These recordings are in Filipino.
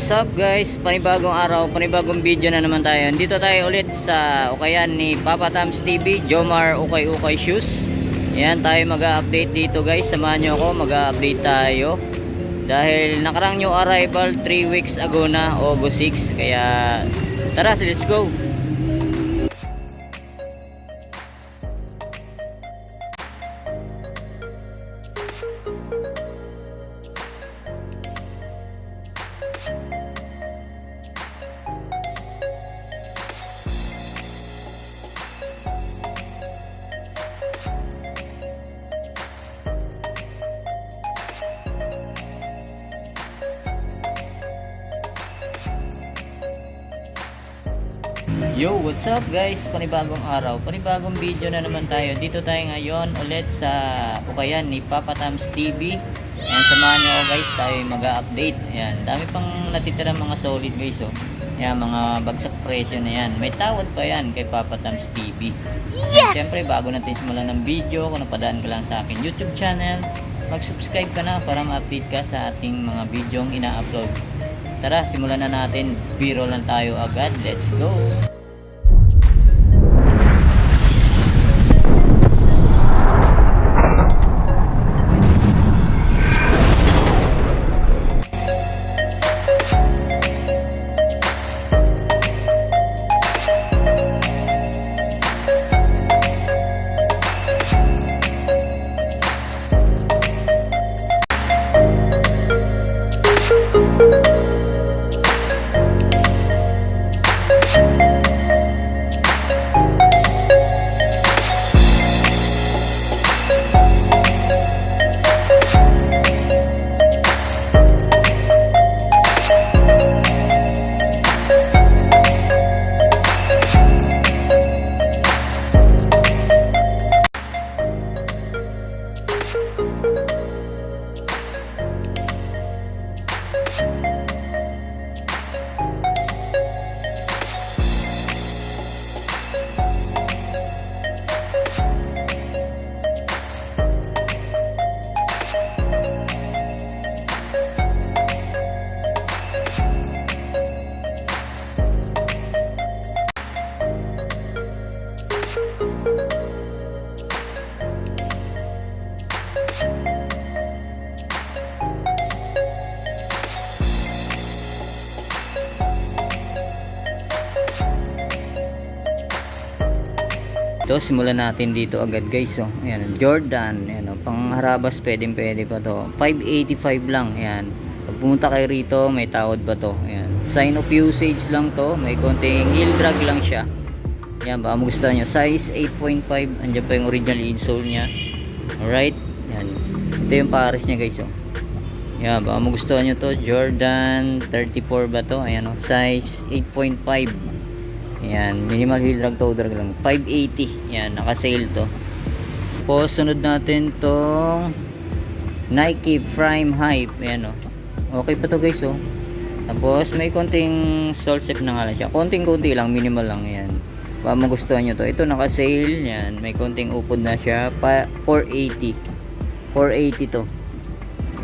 what's up guys? Panibagong araw, panibagong video na naman tayo. Dito tayo ulit sa ukayan ni Papa Tams TV, Jomar Ukay Ukay Shoes. Yan, tayo mag-update dito guys. Samahan nyo ako, mag-update tayo. Dahil nakarang new arrival 3 weeks ago na, August 6. Kaya tara, let's go! Yo, what's up guys? Panibagong araw, panibagong video na naman tayo. Dito tayo ngayon ulit sa ukayan ni Papa Tams TV. Ayan, samahan nyo ako guys, tayo mag-update. Ayan, dami pang natitira mga solid guys. Oh. Ayan, mga bagsak presyo na yan. May tawad pa yan kay Papa Tams TV. Yes! Siyempre, bago natin simulan ng video, kung napadaan ka lang sa akin YouTube channel, mag-subscribe ka na para ma-update ka sa ating mga videong ina-upload. Tara, simulan na natin. Biro lang tayo agad. Let's go! Ito, simulan natin dito agad guys. Oh. Ayan, Jordan, ayan, oh, pang harabas pwede pa to. 585 lang. Ayan. Pag pumunta kayo rito, may tawad pa to. Ayan. Sign of usage lang to. May konting heel drag lang siya. Ayan, baka magustuhan nyo. Size 8.5. Andiyan pa yung original insole nya. Alright. Ayan. Ito yung pares nya guys. Oh. Ayan, baka magustuhan nyo to. Jordan 34 ba to? Ayan, oh, size 8.5. Ayan, minimal heel drag toe drag lang. 580. Ayan, naka-sale to. Tapos, sunod natin tong Nike Prime Hype. Ayan, oh. Okay pa to guys, oh. Tapos, may konting sole set na nga lang siya. Konting-konti lang, minimal lang. Ayan. Baka magustuhan nyo to. Ito, naka-sale. Ayan, may konting upod na siya. 480. 480 to.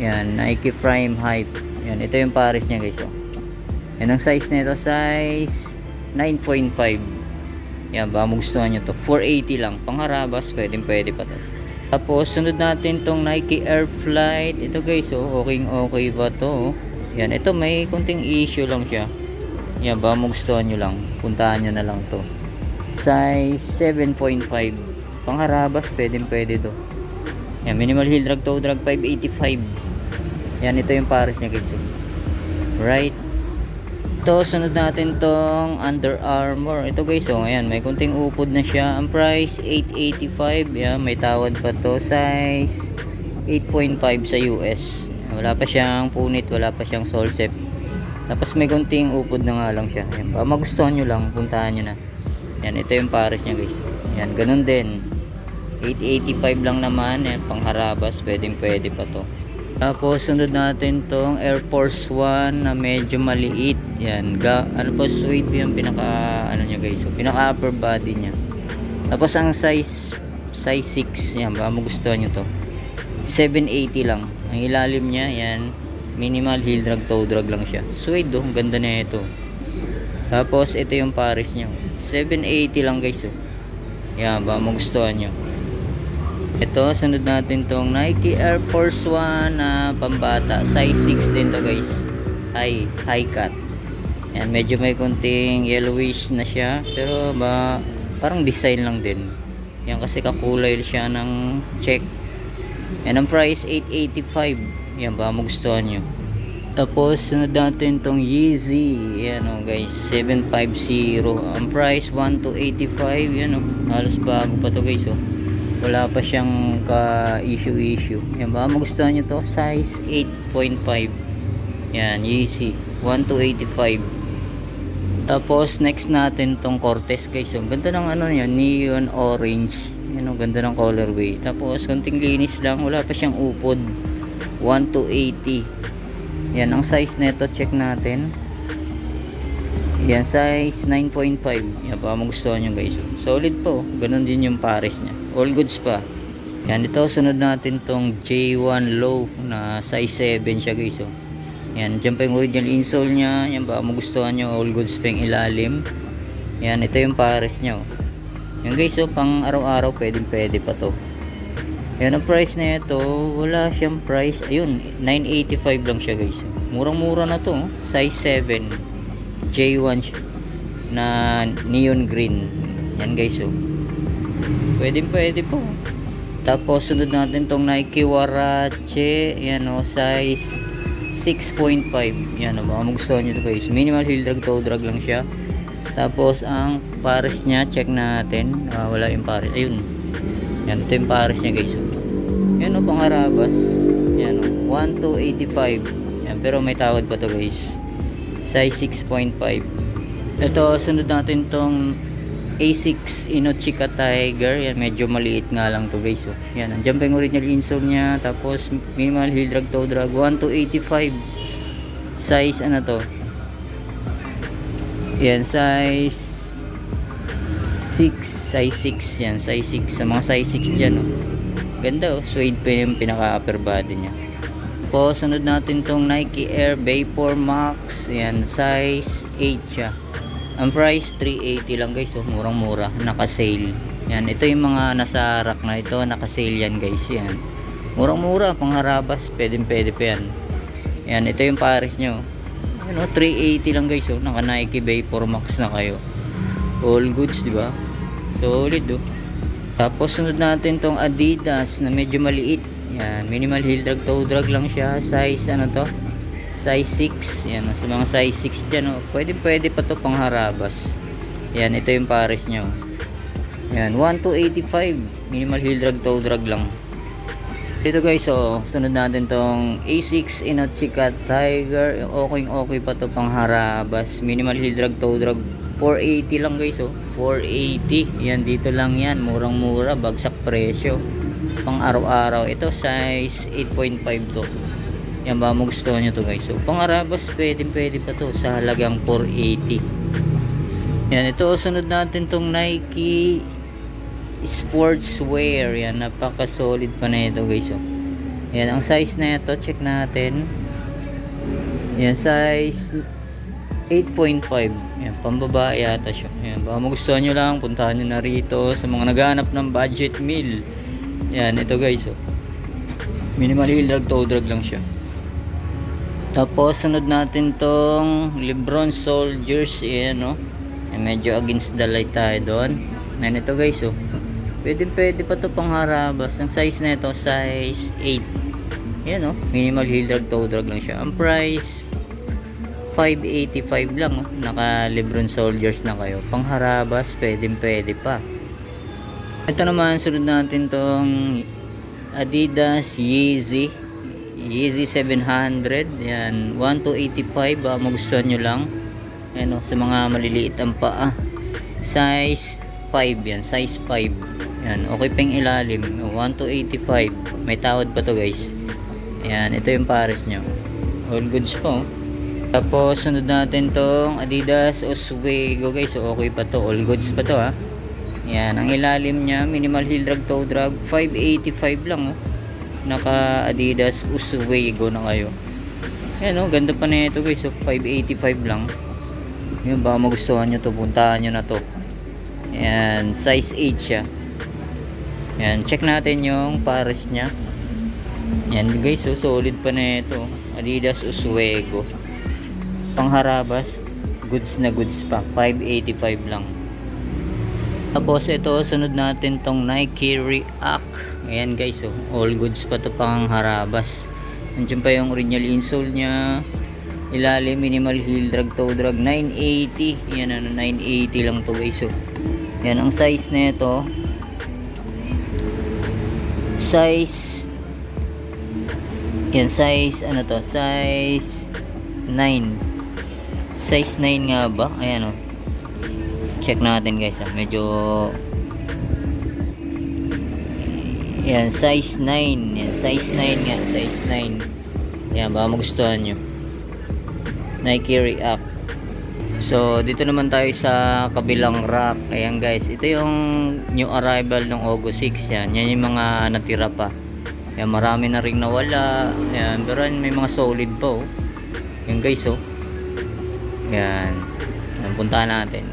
Ayan, Nike Prime Hype. Ayan, ito yung pares niya guys, oh. Ayan, ang size nito, size 9.5. Yan, baka magustuhan nyo to. 480 lang. Pangharabas, pwede pa to. Tapos, sunod natin tong Nike Air Flight. Ito guys, oh, okay ba to? Yan, ito may konting issue lang siya. Yan, baka magustuhan nyo lang. Puntahan nyo na lang to. Size 7.5. Pangharabas, pwede to. Yan, minimal heel drag toe drag 585. Yan, ito yung pares niya guys. Right. Ito, sunod natin tong Under Armour. Ito guys, oh, ayan, may kunting upod na siya. Ang price, 885. Ayan, may tawad pa to. Size 8.5 sa US. Wala pa siyang punit, wala pa siyang sole set. Tapos may kunting upod na nga lang siya. Ayan, baka magustuhan nyo lang, puntahan nyo na. Ayan, ito yung pares niya guys. Ayan, ganun din. 885 lang naman. Ayan, pangharabas, pwede pa to. Tapos sunod natin tong Air Force 1 na medyo maliit. Yan, ano po, suede yung pinaka ano niya guys. So, pinaka upper body niya. Tapos ang size 6, yan, baka magustuhan niyo to. 780 lang. Ang ilalim niya, yan, Minimal heel drag, toe drag lang siya. Suede oh, ang ganda na ito. Tapos ito yung pares nyo. 780 lang guys oh. Yan, ba magustuhan nyo. Ito, sunod natin tong Nike Air Force 1 na pambata. Size 6 din to guys. High cut. Yan, medyo may konting yellowish na siya. Pero ba, parang design lang din. Yan kasi kakulay siya ng check. Yan ang price, 885. Yan ba, magustuhan nyo. Tapos, sunod natin tong Yeezy. Yan o guys, 750. Ang price, 1285. Yan o, halos bago pa to guys o. Wala pa siyang ka-issue. Yan ba, magustuhan nyo to. Size 8.5. Yan, Yeezy. 1285. Tapos, next natin tong Cortez guys. So, ganda ng ano yan, neon orange. Yan o, ganda ng colorway. Tapos, konting linis lang. Wala pa siyang upod. 1280. Yan, ang size nito, check natin. Yan, size 9.5. Yan, baka magustuhan nyo guys. Solid po. Ganun din yung pares nya. All goods pa. Yan, ito, sunod natin tong J1 Low na size 7 siya guys. Yan, dyan pa yung original insole nya. Yan, baka magustuhan nyo. All goods pa yung ilalim. Yan, ito yung pares nya. Yan guys, pang araw-araw, pwede pa to. Yan ang price na ito, wala siyang price. Ayun, 985 lang siya guys. Murang-mura na to, size 7. J1 na neon green. Yan guys, pwede po. Tapos sunod natin tong Nike Huarache. Yan size 6.5. Yan baka magustuhan nyo to guys. Minimal heel drag, toe drag lang siya. Tapos ang pares nya, check natin. Wala yung pares. Ayun. Yan, ito yung pares nya guys. Yan pang harabas. Yan 1285. Yan, pero may tawad pa to guys. Size 6.5. Ito, sunod natin tong A6 Inochika Tiger. Yan, medyo maliit nga lang to guys. Yan, andyan pa yung original insole nya. Tapos minimal heel drag, toe drag. 1285. Size ano to? Yan, size 6. Yan, size 6. Sa mga size 6 dyan ganda suede pa yung pinaka upper body nya. Po, sunod natin tong Nike Air Vapor Max. Yan, size 8 siya. Ang price 380 lang guys. Murang mura, naka sale. Yan, ito yung mga nasa rack na ito, naka sale yan guys. Yan, murang mura, pang harabas, pwede pa yan. Yan, ito yung pares nyo. Ano, 380 lang guys. Naka Nike Vapor Max na kayo. All goods, di ba? Solid Tapos sunod natin tong Adidas na medyo maliit. Yan, minimal heel drag, toe drag lang siya. Size ano to? Size 6. Yan, sa mga size 6 dyan pwede pa to pang harabas. Yan, ito yung pares nyo. Yan, 1285. Minimal heel drag, toe drag lang. Dito guys, sunod natin tong A6 Inochika Tiger. Okay pa to pang harabas. Minimal heel drag, toe drag. 480 lang guys 480. Yan, dito lang yan, murang mura, bagsak presyo, pang araw-araw. Ito size 8.5 to. Yan, ba magustuhan nyo to guys. Pang arabas, pwede pa to sa halagang 480. Yan, ito sunod natin tong Nike Sportswear. Yan, napaka solid pa na ito guys. Yan, ang size na ito, check natin. Yan, size 8.5. Yan, pambabae yata siya. Yan, baka magustuhan nyo lang, puntahan nyo na rito sa mga naghahanap ng budget meal. Yan, ito guys minimal heel drag, toe drag lang siya. Tapos sunod natin tong Lebron Soldiers. Yan yan, medyo against the light tayo doon. Yan, ito guys pwede pa to pang harabas. Ang size na ito, size 8. Yan minimal heel drag, toe drag lang siya. Ang price 585 lang naka Lebron Soldiers na kayo. Pang harabas, pwede pa. Ito naman, sunod natin tong Adidas Yeezy 700. Yan, 1285. Magustuhan nyo lang. Yan sa mga maliliit ang paa. Size 5 yan, size 5. Yan, okay pa yung ilalim. 1285. May tawad pa to guys. Yan, ito yung pares nyo. All goods po. Tapos sunod natin tong Adidas Oswego guys. Okay pa to, all goods pa to Yan, ang ilalim nya, minimal heel drag, toe drag. 585 lang naka Adidas Oswego na kayo. Yan oh, ganda pa na ito guys. So 585 lang. Yan, baka magustuhan nyo to, puntahan nyo na to. Yan, size 8 siya. Yan, check natin yung pares nya. Yan guys, so solid pa na ito. Adidas Oswego. Pangharabas, goods na goods pa. 585 lang. Tapos ito, sunod natin tong Nike React. Ayan guys, so all goods pa to, pangharabas. Nandiyan pa yung original insole nya. Ilalim, minimal heel drag, toe drag, 980. Yan ano, 980 lang to guys. So yan ang size na ito. Size yan, size ano to, size 9. Size 9 nga ba? Ayan o, check natin guys ha. Medyo yan, size 9. Yan, size 9 nga, size 9. Yan, baka magustuhan nyo. Nike React. So dito naman tayo sa kabilang rack. Ayan guys, ito yung new arrival ng August 6. Yan yung mga natira pa. Yan, marami na ring nawala. Yan, pero may mga solid pa oh. Yan guys oh. Yan, puntahan natin.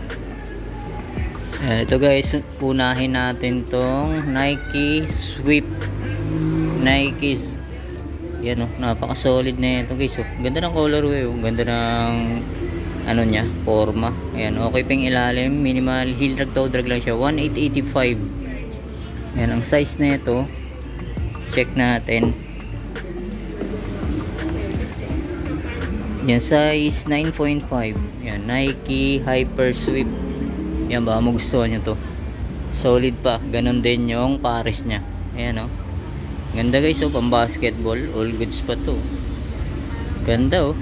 Yan, ito guys, unahin natin tong Nike Swift. Yan oh, napaka solid na ito guys oh. Ganda ng colorway oh. Ganda ng ano nya, forma. Ayan, okay pang ilalim, minimal heel drag, toe drag lang siya. 1885. Yan ang size na ito. Check natin. Yan, size 9.5. Yan, Nike Hyper Swift. Yan, baka magustuhan nyo to. Solid pa. Ganon din yung pares nya. Ayan oh. Ganda guys oh, pang basketball. All goods pa to. Ganda oh.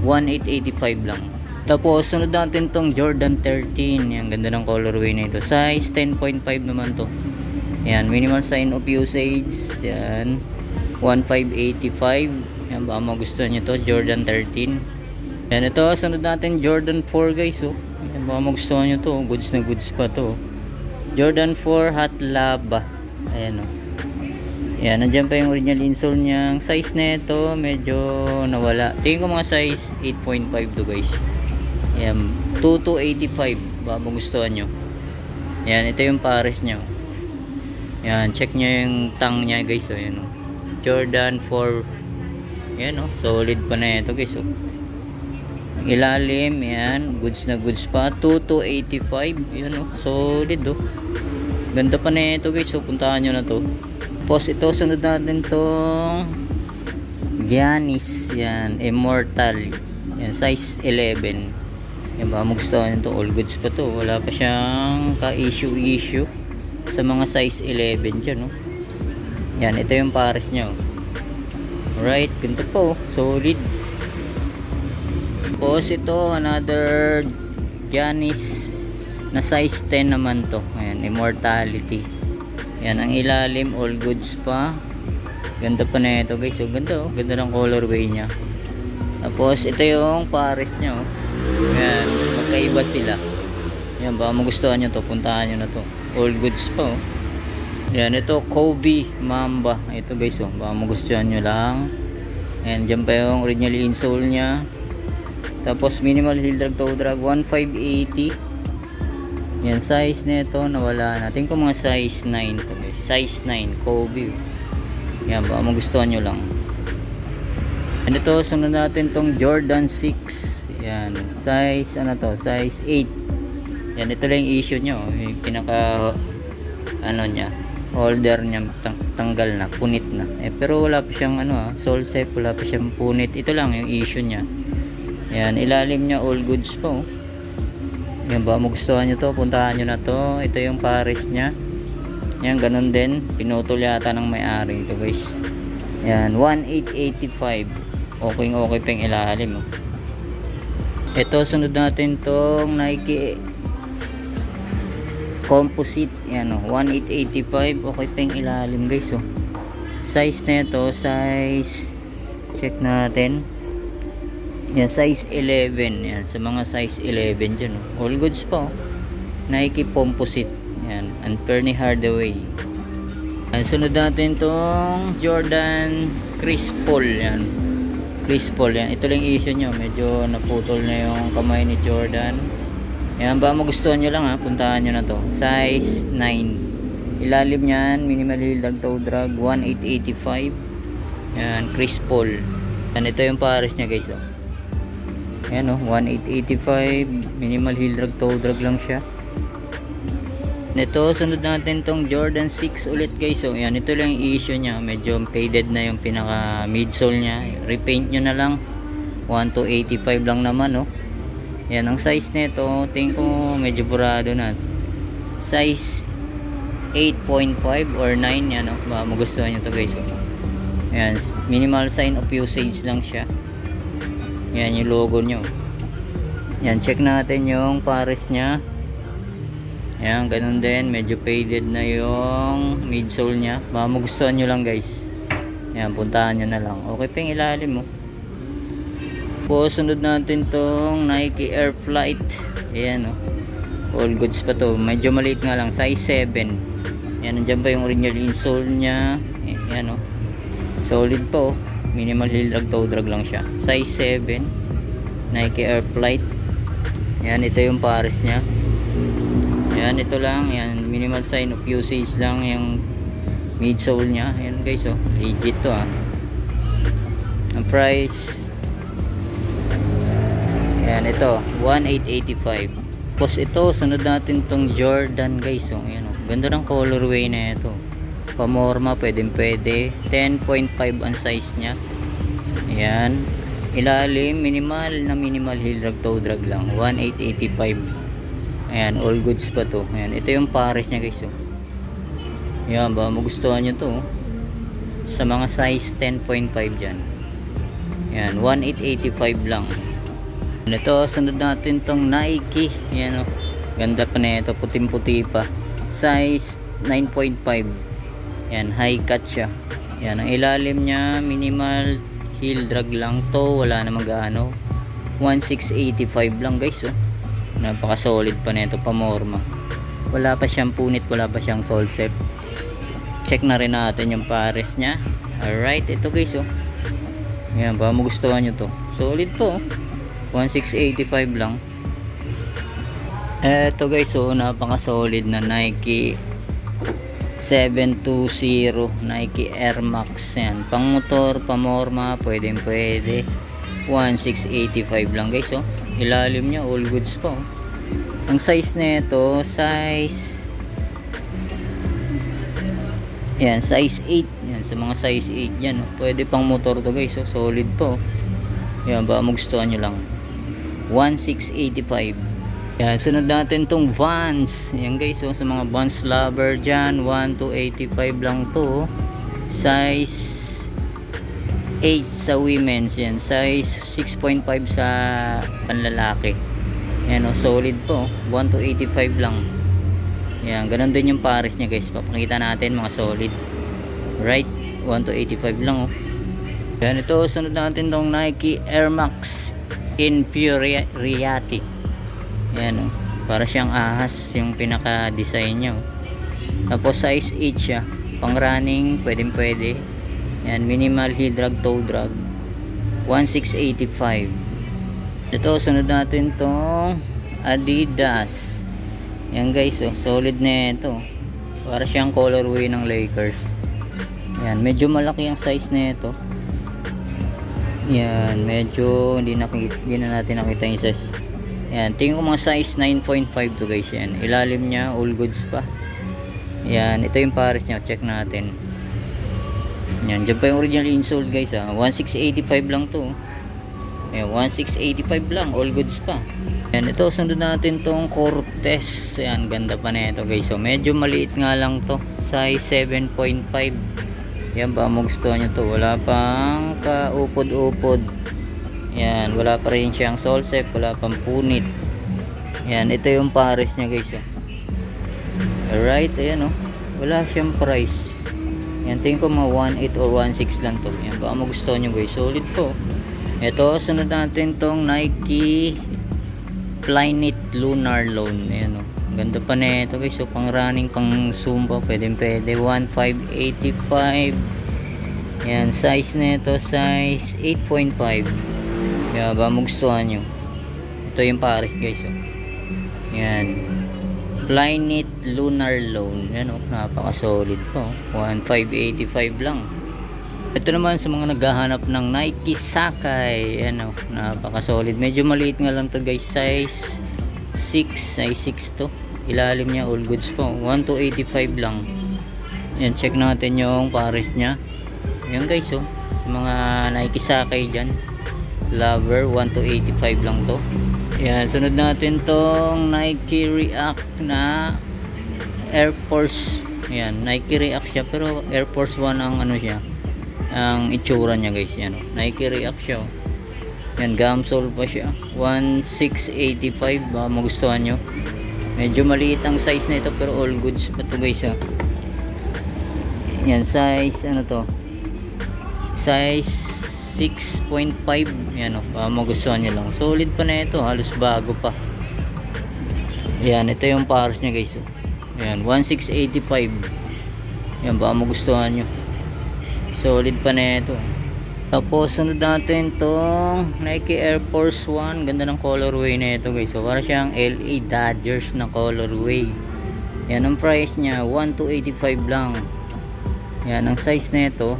1885 lang. Tapos sunod natin tong Jordan 13. Yan, ganda ng colorway na ito. Size 10.5 naman to. Yan, minimal sign of usage. Yan, 1585. Yan, baka magustuhan nyo to, Jordan 13. Yan, ito sunod natin Jordan 4 guys oh. Yan, baka magustuhan nyo to, goods na goods pa to. Jordan 4 Hot Lava. Ayan oh. Yan, nandiyan pa yung original insole niya. Ang size na ito, medyo nawala. Tingin ko mga size 8.5 to guys. Yan, 2285. Baka magustuhan nyo. Yan, ito yung pares nyo. Yan, check nyo yung tang nya guys. So, yan, oh. Jordan 4. Yan oh, solid pa na ito guys oh. Ang ilalim, yan, goods na goods pa. 2285. Yan oh, solid oh. Ganda pa na ito guys. So, puntahan nyo na to. Tapos ito, sunod natin tong Giannis. Yan, Immortal. Yan, size 11. Yan, baka magustuhan nyo to. All goods pa to. Wala pa siyang ka-issue sa mga size 11 dyan no? Yan, ito yung pares nyo. Alright, ganito po, solid. Tapos ito, another Giannis na size 10 naman to. Ayan, Immortality. Yan, ang ilalim, all goods pa. Ganda pa na ito guys. So, ganda oh, ganda ng colorway nya. Tapos ito yung pares nya oh. Yan, magkaiba sila. Yan, baka magustuhan nyo to, puntahan nyo na to. All goods pa oh. Yan, ito Kobe Mamba. Ito guys oh, baka magustuhan nyo lang. Ayan, dyan pa yung original insole nya. Tapos minimal heel drag, toe drag, 1580. Yan, size nito nawala natin ko mga size 9 to guys. Size 9 Kobe. Yan, baka magustuhan nyo lang. And ito, sunod natin tong Jordan 6. Yan, size ano to, size 8. Yan, ito lang yung issue nyo. Yung pinaka ano nya, holder nya tanggal na, punit na. Pero wala pa siyang ano sole shape, wala pa siyang punit. Ito lang yung issue nya. Yan, ilalim nya all goods pa oh. Yan, baka magustuhan nyo to, puntahan nyo na to. Ito yung pares nya. Yan, ganun din, pinutol yata ng may-ari ito guys. Yan, 1885. Okay pang ilalim oh. Ito, sunod natin tong Nike Composite. Yan oh, 1885. Okay pang ilalim guys oh. Size na ito, size, check natin. Yan, size 11. Yan, sa mga size 11 dyan oh. All goods pa oh. Nike Composite. Yan, and Penny Hardaway. Yan, sunod natin tong Jordan Chris Paul. Yan, Chris Paul. Yan, ito lang yung issue nyo, medyo naputol na yung kamay ni Jordan. Yan, baka magustuhan nyo lang ha, puntahan nyo na to. Size 9. Ilalim yan, minimal heel toe drag, 1885. Yan, Chris Paul. Yan, ito yung pares nya guys. Oh. Yan 1885, minimal heel toe drag lang siya. Ito, sunod natin tong Jordan 6 ulit guys. So, yan, ito lang yung issue nya. Medyo faded na yung pinaka midsole nya. Repaint nyo na lang. 1285 lang naman, oh. Yan, ang size nito, tingin ko medyo burado na. Size 8.5 or 9, yan, oh. Magustuhan nyo to guys, oh. Yan, minimal sign of usage lang siya. Yan, yung logo nyo. Yan, check natin yung pares nya. Yan, ganun din, medyo faded na yung midsole nya. Baka magustuhan nyo lang guys. Yan, puntahan nyo na lang. Okay pa yung ilalim mo. Po, sunod natin tong Nike Air Flight. Ayan, all goods pa to. Medyo maliit nga lang, size 7. Yan, nandiyan pa yung original insole nya. Ayan, solid po. Minimal heel toe drag lang siya. Size 7. Nike Air Flight. Yan, ito yung pares nya. Yan, ito lang. Yan, minimal sign of usage lang yung midsole nya. Yan guys, legit to ha. Ang price, yan, ito 1885. Tapos ito, sunod natin tong Jordan guys. Yan, ganda ng colorway na ito. Pamorma, pwede 10.5 ang size nya. Yan, ilalim, minimal heel toe drag lang, 1885. Ayan, all goods pa to. Ayan, ito yung pares nya guys. Ayan, ba magustuhan nyo to. Sa mga size 10.5 dyan. Ayan, 1885 lang. Ito, sunod natin tong Nike. Ayan, ganda pa na ito, puting-puti pa. Size 9.5. Ayan, high cut siya. Ayan, ang ilalim nya, minimal heel drag lang to. Wala na mag-ano. 1685 lang guys. Napaka solid pa nito, pamorma. Wala pa siyang punit, wala pa siyang sole set. Check na rin natin yung pares nya. Alright, ito guys. Ayan, baka magustuhan nyo to. Solid to. 1685 lang. Eto guys, napaka solid na Nike 720 Nike Air Max. Yan, pang motor, pamorma, pwede 1685 lang guys. Ilalim nya, all goods pa. Ang size nito, size, yan, size 8. Yan, sa mga size 8 yan, pwede pang motor to guys. Solid po. Yan, baka magustuhan nyo lang. 1685. Yan, sunod natin tong Vans. Yan guys, sa mga Vans lover dyan, 1285 lang to. Size 8 sa women's. Yan, size 6.5 sa panlalaki. Yan, solid po. 1285 lang. Yan, ganun din yung pares nya guys. Papakita natin mga solid. Right, 1285 lang. Yan, ito, sunod natin tong Nike Air Max Imperiati. Yan, para siyang ahas yung pinaka design nya. Tapos size 8 siya, pang running, pwede. Yan, minimal heel toe drag, 1685. Ito, sunod natin tong Adidas. Yan guys, solid na ito. Para siyang colorway ng Lakers. Yan, medyo malaki ang size na ito. Yan, medyo hindi na natin nakita yung size. Yan, tingin ko mga size 9.5 to guys. Yan, ilalim nya, all goods pa. Yan, ito yung pares nya, check natin. Yan, dyan pa yung original insole guys. 1685 lang to. Yan, 1685 lang, all goods pa. Yan, ito, sunod natin tong Cortez. Yan, ganda pa na ito guys. Medyo maliit nga lang to, size 7.5. Yan, ba magustuhan nyo to. Wala pang kaupod-upod. Yan, wala pa rin siyang sole set, wala pang punit. Yan, ito yung pares nya guys. Alright, ayan wala siyang price. Yan, tingin ko mga 1.8 or 1.6 lang to. Yan, baka magustuhan nyo guys, solid po. Ito, sunod natin tong Nike Flyknit Lunar Loan. Ayan, ganda pa na ito guys. Pang running, pang zumba, pwede 1585. Yan, size nito size 8.5. Yan, ba magustuhan nyo. Ito yung Paris guys, oh. Yan. Flyknit Lunar Loan. Yan, oh, napaka solid po. 1,585 lang. Ito naman sa mga naghahanap ng Nike Sakai. Yan, oh, napaka solid. Medyo maliit nga lang to guys. Size 6 to. Ilalim niya all goods po. 1,285 lang. Yan, check natin yung Paris niya. Yan guys, oh. Sa mga Nike Sakai dyan. Lover, 1,285 lang to. Yan, sunod natin tong Nike React na Air Force. Yan, Nike React siya pero Air Force 1 ang ano siya. Ang itsura niya guys, yan, oh. Nike React siya, oh. Yan, gamsole pa siya. 1,685, baka magustuhan nyo. Medyo maliit ang size na ito pero all goods pa to guys, ah. Yan, size ano to, size 6.5. Yan, oh, baka magustuhan nyo lang. Solid pa na ito, halos bago pa. Yan, ito yung Paris nya guys, oh. Yan, 1,685. Yan, baka magustuhan nyo. Solid pa na ito. Tapos sunod natin tong Nike Air Force 1. Ganda ng colorway na ito guys. So para siyang LA Dodgers na colorway. Yan ang price niya, 1,285 lang. Yan ang size na ito.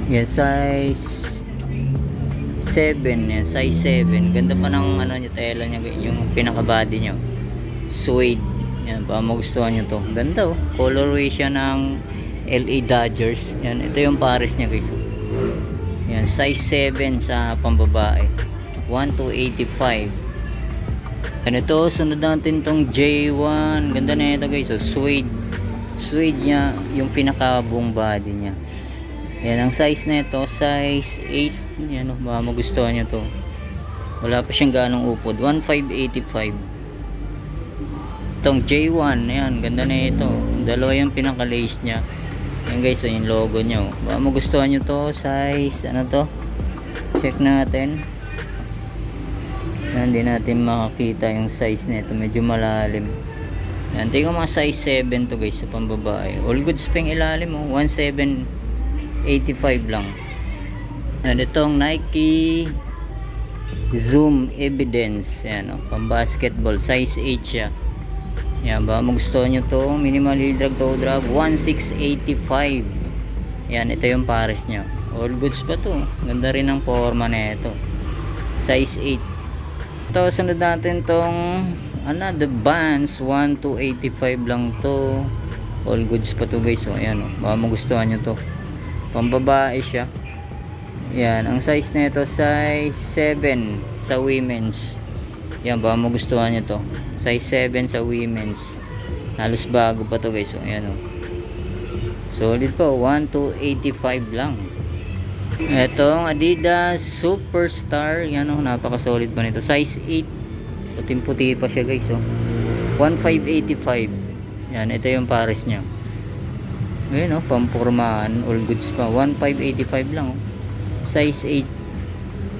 Yan, size 7. Yan, size 7. Ganda pa ng ano niya, tela niya, yung pinaka body niya. Suede. Yan, baka magustuhan nyo to. Ganda, oh. Colorway siya ng LA Dodgers. Yan, ito yung Paris niya guys. Yan, size 7 sa pambabae. 1,285. Yan, ito sunod natin tong J1. Ganda na ito guys, oh. Suede. Suede niya yung pinaka-buong body niya. Yan, ang size na ito size 8. Yan, oh, baka magustuhan nyo to. Wala pa siyang ganong upod. 1,585. Itong J1. Yan, ganda na ito. Dalawa yung pinaka-lace niya. Yan guys, so yung logo nyo. Baka magustuhan nyo to. Size, ano to? Check natin. Yan, hindi natin makakita yung size nito. Medyo malalim. Yan, tingnan mga size 7 to guys sa pambabae. All goods pa yung ilalim, oh. 1,785 lang. Yan, itong Nike Zoom Evidence. Yan, oh, pang basketball. Size 8 siya. Yan, baka magustuhan nyo to. Minimal heel drag toe drag, 1,685. Yan, ito yung Paris nyo. All goods pa to. Ganda rin ang forma na ito. Size 8. Ito, sunod natin tong The Vans, 1,285 lang to. All goods pa to guys. So, ayan, oh. Baka magustuhan nyo to. Pambabae siya. Yan, ang size na ito size 7 sa women's. Yan, baka magustuhan nyo to. Size 7 sa women's. Halos bago pa to guys. So, ayan, oh. Solid po. 1,285 lang. Etong Adidas Superstar. Yan, oh. Napaka-solid pa nito. Size 8. Puting-puti pa siya guys, oh. 1,585. Yan, ito yung Paris niya. Ayan, oh. Pampurmaan. All goods pa. 1,585 lang, oh. Size 8.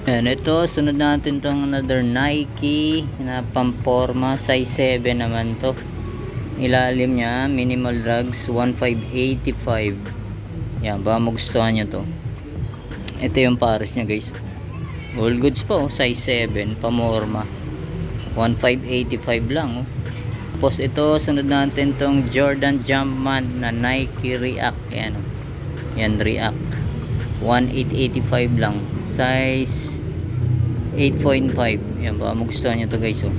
Yan, ito, sunod natin tong another Nike na pamporma, size 7 naman to. Ilalim niya, minimal drags, 1,585. Yan, baka magustuhan nyo to. Ito yung Paris niya guys. All goods po, size 7, pamorma. 1,585 lang, oh. Tapos ito, sunod natin tong Jordan Jumpman na Nike React. Yan, oh. Yan, React. 1,885 lang. Size 8.5. Yan, baka magustuhan nyo to guys, oh.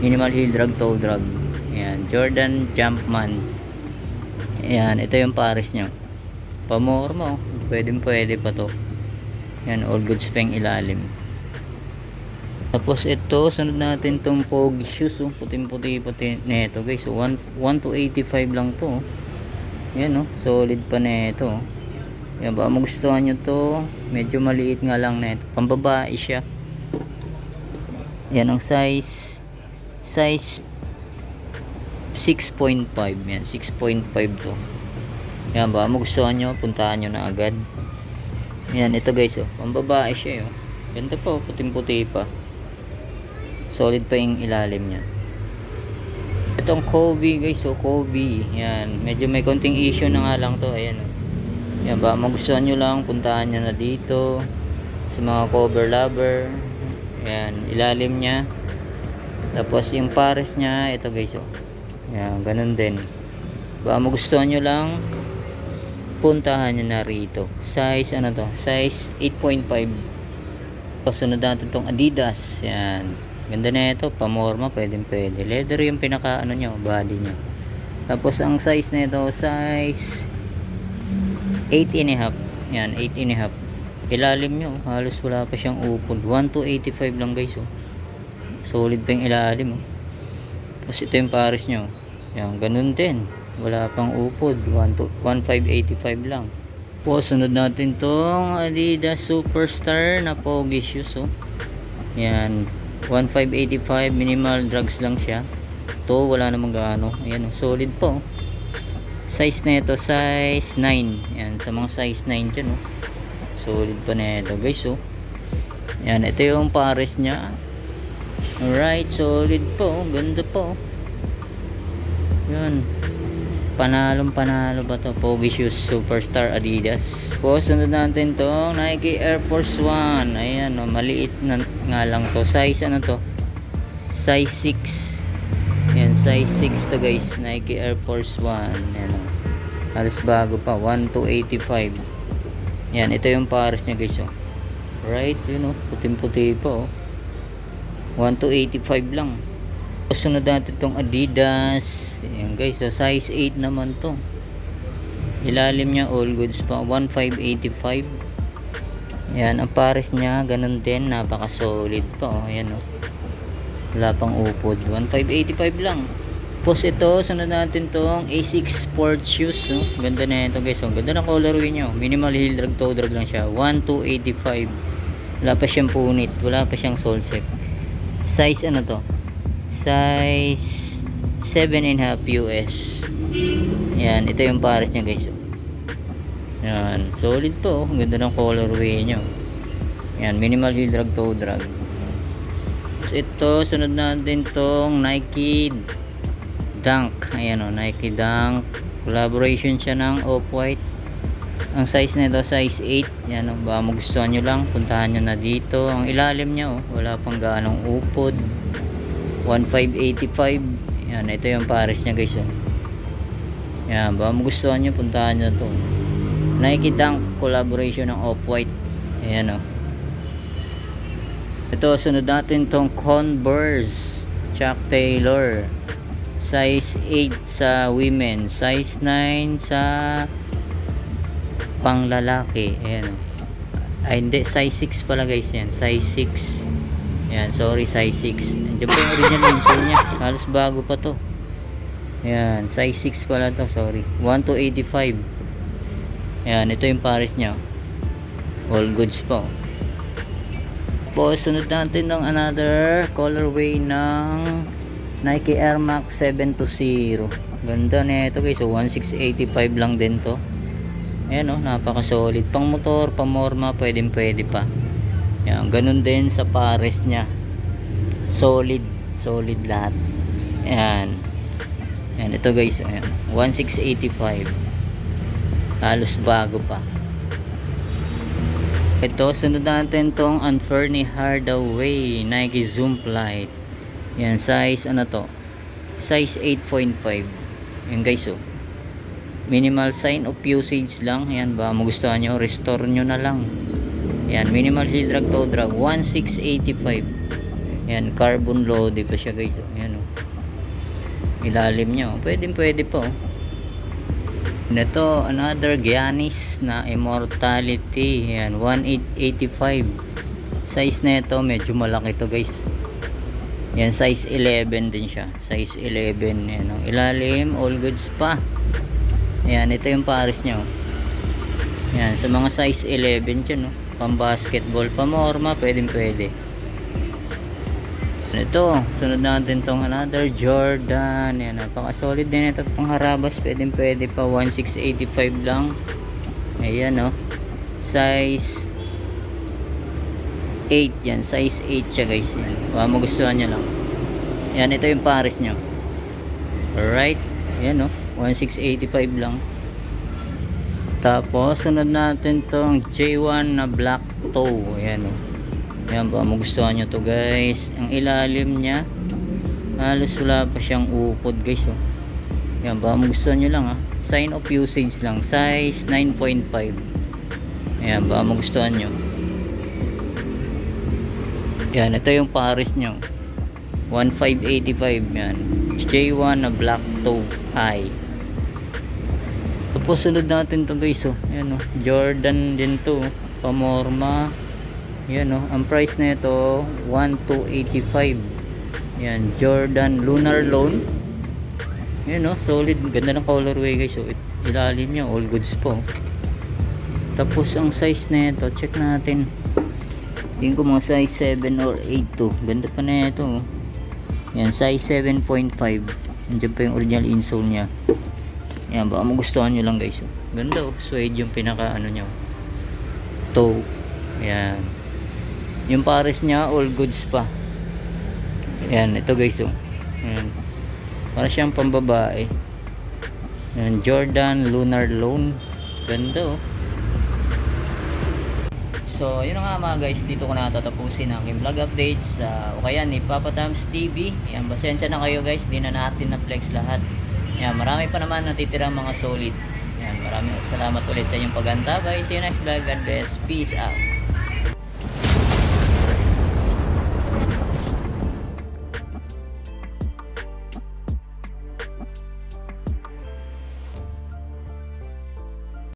Minimal heel drag toe drag. Yan, Jordan Jumpman. Yan, ito yung Paris nyo. Pamorma, oh. Pwede pa to. Yan, all goods pa yung ilalim. Tapos ito, sunod natin tong Pogi shoes, oh. Puting-puti neto guys, oh. 1,285 lang to, oh. Yan, oh. Solid pa neto, oh. Yan, baka magustuhan nyo to. Medyo maliit nga lang neto. Pambabae siya. Yan ang size 6.5. Yan, 6.5 to. Yan, baka magustuhan nyo, puntahan nyo na agad. Yan, ito guys, oh. Pambabae siya, oh. Ganda pa, oh. Puting-puti pa. Solid pa yung ilalim niya. Itong Kobe guys, oh. Kobe. Yan, medyo may konting issue na nga lang to. Ayan, oh. Yan ba, magustuhan nyo lang, puntahan nyo na dito sa mga cover lover. Yan, ilalim niya. Tapos yung pares niya, ito guys, oh. Yan, ganun din. Ba, magustuhan nyo lang, puntahan nyo na rito. Size, ano to? Size 8.5. Sunod natin tong Adidas. Yan. Ganda na ito, pamorma, pwede. Leather yung pinaka, ano nyo, body nyo. Tapos ang size na ito, size 8.5. Yan, 8.5. Ilalim nyo, halos wala pa siyang upod. 1,285 lang guys, oh. Solid pa yung ilalim, oh. Tapos ito yung pares nyo. Yan, ganun din. Wala pang upod. 1,585 lang. Po, sunod natin tong Adidas Superstar na pogi shoes, oh. Yan, 1,585. Minimal drugs lang siya. To wala namang gaano. Ayan, oh, solid po, oh. Size na ito, size 9. Yan, sa mga size 9 dyan, oh. Solid pa na ito guys, oh. Yan, ito yung pares nya. Alright, solid po, oh. Ganda po, oh. Yan, panalo ba to? Pogi shoes Superstar Adidas. Po, sunod natin tong Nike Air Force 1. Ayan, oh, maliit na nga lang to. Size ano to? Size 6. Yan, size 6 to guys. Nike Air Force 1. Yan, oh. Halos bago pa, 1,285. Yan, ito yung pares nya guys, oh. Right, yun, oh, puting-puti po, oh. 1,285 lang. Sunod natin tong Adidas. Ayan guys, so size 8 naman to. Ilalim niya all goods pa, 1,585. Yan, ang pares niya ganun din, napaka solid pa, oh. Ayan, oh. Wala pang upod, 1,585 lang. Tapos ito, sunod natin tong A6 Sport Shoes, no? Ganda na ito guys, oh. Ganda na colorway niya, oh. Minimal heel drag, toe drag lang siya, 1,285. Wala pa siyang punit, wala pa siyang sole set. Size ano to? Size 7.5 US. Yan, ito yung pares niya guys, oh. Yan, solid po, oh. Ganda ng colorway niya, oh. Yan, minimal heel drag, toe drag. Tapos ito, sunod natin tong Nike Dunk. Ayan, oh, Nike Dunk. Collaboration siya ng Off-White. Ang size na ito, size 8. Yan, oh, baka magustuhan nyo lang, puntahan nyo na dito. Ang ilalim niya, oh, wala pang ganong upod. 1,585. Yan, ito yung pares niya guys, oh. Yan, baka magustuhan nyo, puntahan nyo to. Nike Dunk, collaboration ng Off-White. Ayan, oh. Ito, sunod natin tong Converse Chuck Taylor. Size 8 sa women, size 9 sa panglalaki. Ayan, oh. Ay hindi, size 6 pala guys, yan, size 6. Yan, sorry, size 6. Andiyan pa yung original insole nya, halos bago pa to. Yan, size 6 pala to, sorry. 1,285. Yan, ito yung pares nya, all goods po. Po, sunod natin ng another colorway ng Nike Air Max 720. Ganda na ito guys, so 1,685 lang din to. Ayan, oh, napaka solid. Pang motor, pamorma, pwede pa. Yan, ganun din sa pares nya. Solid lahat. Ayan. Ayan, ito guys, ayan, 1,685. Halos bago pa. Ito, sunod natin tong Unferny Hardaway Nike Zoom Flight. Yan, size ano to? Size 8.5. Yan guys, oh. Minimal sign of usage lang. Yan, ba magustuhan nyo, restore nyo na lang. Yan, minimal heel drag, toe drag, 1,685. Yan, carbon loaded pa siya guys, oh. Yan, oh. Ilalim nyo, pwede po, oh. Ito, another Giannis na Immortality. Yan, 1,885. Size na ito, medyo malaki to guys. Yan, size 11 din siya. Size 11. Yan, oh. Ilalim, all goods pa. Yan, ito yung pares nyo. Yan, sa mga size 11 dyan, oh. Pang basketball, pamorma, pwede. Ito, sunod natin tong another Jordan. Yan, napaka solid din ito. Pang harabas, pwede pa. 1,685 lang. Ayan, oh. Size 8 yan, size 8 siya guys. Yan, magustuhan nyo lang. Yan, ito yung pares nyo. Alright, yan, oh, 1,685 lang. Tapos sunod natin tong J1 na black toe. Ayan o. Ayan, baka magustuhan nyo to guys. Ang ilalim niya halos wala pa siyang upod guys oh. Ayan, baka magustuhan nyo lang sign of usage lang, size 9.5. Ayan, baka magustuhan nyo. Ayan, ito yung Paris nyo, 1585. Yan, J1 na black toe high. Tapos sunod natin to guys oh. Ayan oh, Jordan din to, pamorma. Ayan oh, ang price na ito 1285. Ayan, Jordan Lunar Loan. Ayan oh, solid, ganda ng colorway guys oh. Ilalim niya all goods po. Tapos ang size na ito, check natin. Tingin ko mga size 7 or 8 to. Ganda pa na ito oh. Ayan, size 7.5. Nandiyan pa yung original insole niya. Ayan, baka magustuhan nyo lang guys oh. Ganda oh, suede yung pinaka ano niya toe. Ayan, yung Paris niya all goods pa. Ayan, ito guys oh. Ayan, para siyang pambabae. Ayan, Jordan Lunar Loan. Ganda oh. So yun nga mga guys, dito ko na tatapusin ang aking vlog updates o kaya ni Papa Tams TV. Ayan, pasensya na kayo guys, di na natin na flex lahat. Ayan, marami pa naman natitirang mga solid. Ayan, maraming salamat ulit sa inyong pag-antabay. See you next vlog. God bless. Peace out.